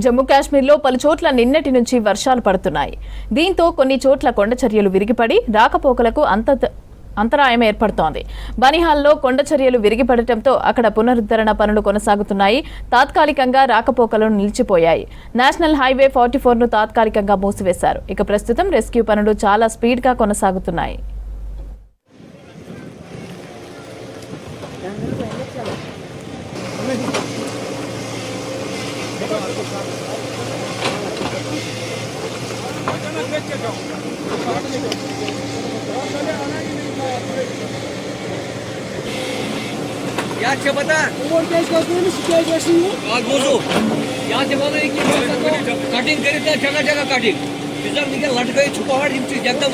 జమ్మూ కాశ్మీర్లో పలు చోట్ల నిన్నటి నుంచి వర్షాలు పడుతున్నాయి. దీంతో కొన్ని చోట్ల కొండచర్యలు విరిగిపడి రాకపోకలకు అంతరాయం ఏర్పడుతోంది. బనిహాల్లో కొండచర్యలు విరిగిపడటంతో అక్కడ పునరుద్ధరణ పనులు కొనసాగుతున్నాయి. తాత్కాలికంగా రాకపోకలు నిలిచిపోయాయి. నేషనల్ హైవే 44ను తాత్కాలికంగా మూసివేశారు. ఇక ప్రస్తుతం రెస్క్యూ పనులు చాలా స్పీడ్గా కొనసాగుతున్నాయి. यहाँ से बता कटिंग करी जगह जगह कटिंग लटक छुपावट एकदम